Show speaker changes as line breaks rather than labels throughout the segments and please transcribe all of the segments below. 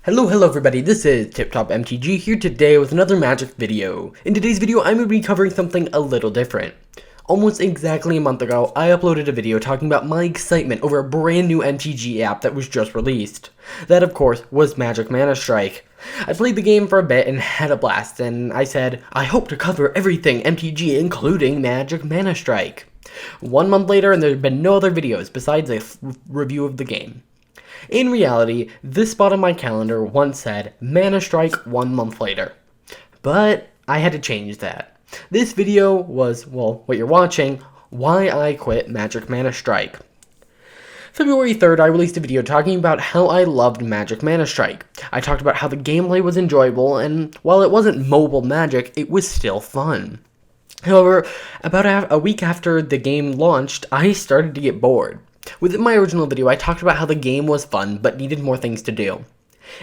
Hello everybody, this is TipTopMTG here today with another Magic video. In today's video, I'm going to be covering something a little different. Almost exactly a month ago, I uploaded a video talking about my excitement over a brand new MTG app that was just released. That, of course, was Magic ManaStrike. I played the game for a bit and had a blast, and I said, I hope to cover everything MTG, including Magic ManaStrike. 1 month later, and there have been no other videos besides a review of the game. In reality, this spot on my calendar once said ManaStrike 1 month later. But I had to change that. This video was, well, what you're watching, why I quit Magic ManaStrike. February 3rd, I released a video talking about how I loved Magic ManaStrike. I talked about how the gameplay was enjoyable, and while it wasn't mobile Magic, it was still fun. However, about a week after the game launched, I started to get bored. Within my original video, I talked about how the game was fun, but needed more things to do.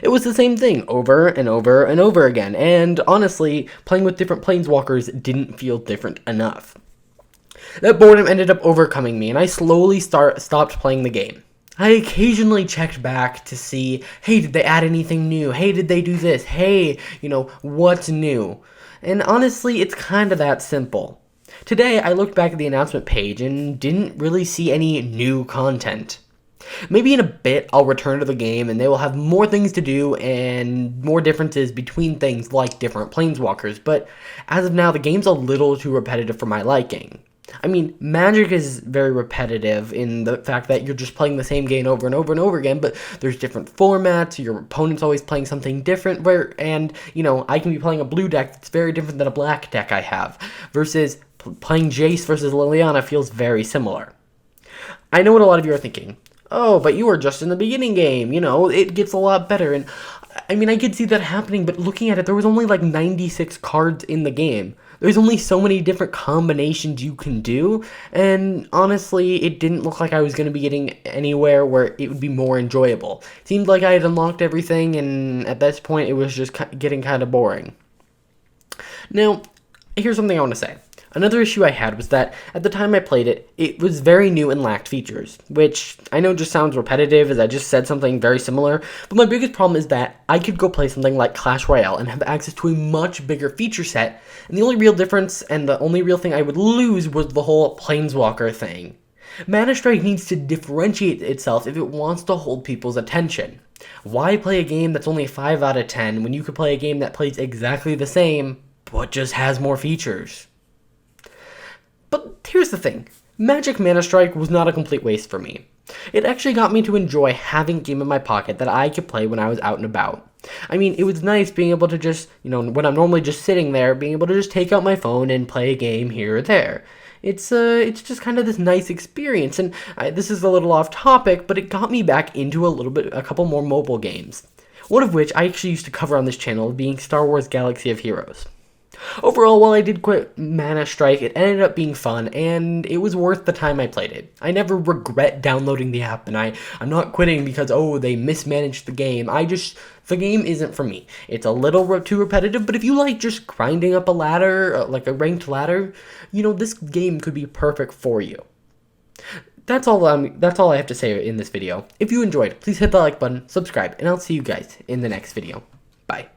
It was the same thing over and over and over again, and honestly, playing with different planeswalkers didn't feel different enough. That boredom ended up overcoming me, and I slowly stopped playing the game. I occasionally checked back to see, hey, did they add anything new? Hey, did they do this? Hey, what's new? And honestly, it's kind of that simple. Today, I looked back at the announcement page and didn't really see any new content. Maybe in a bit, I'll return to the game and they will have more things to do and more differences between things like different planeswalkers, but as of now, the game's a little too repetitive for my liking. I mean, Magic is very repetitive in the fact that you're just playing the same game over and over and over again, but there's different formats, your opponent's always playing something different, and I can be playing a blue deck that's very different than a black deck I have, versus playing Jace versus Liliana feels very similar. I know what a lot of you are thinking. Oh, but you were just in the beginning game, it gets a lot better, and I mean, I could see that happening, but looking at it, there was only like 96 cards in the game. There's only so many different combinations you can do, and honestly, it didn't look like I was going to be getting anywhere where it would be more enjoyable. It seemed like I had unlocked everything, and at this point, it was just getting kind of boring. Now, here's something I want to say. Another issue I had was that, at the time I played it, it was very new and lacked features, which I know just sounds repetitive as I just said something very similar, but my biggest problem is that I could go play something like Clash Royale and have access to a much bigger feature set, and the only real difference and the only real thing I would lose was the whole Planeswalker thing. ManaStrike needs to differentiate itself if it wants to hold people's attention. Why play a game that's only 5 out of 10 when you could play a game that plays exactly the same, but just has more features? But here's the thing, Magic ManaStrike was not a complete waste for me. It actually got me to enjoy having a game in my pocket that I could play when I was out and about. I mean, it was nice being able to just, when I'm normally just sitting there, being able to just take out my phone and play a game here or there. It's just kind of this nice experience, and this is a little off topic, but it got me back into a couple more mobile games. One of which I actually used to cover on this channel, being Star Wars Galaxy of Heroes. Overall, while I did quit ManaStrike, it ended up being fun, and it was worth the time I played it. I never regret downloading the app, and I'm not quitting because, they mismanaged the game. The game isn't for me. It's a little too repetitive, but if you like just grinding up a ladder, like a ranked ladder, this game could be perfect for you. That's all I have to say in this video. If you enjoyed, please hit the like button, subscribe, and I'll see you guys in the next video. Bye.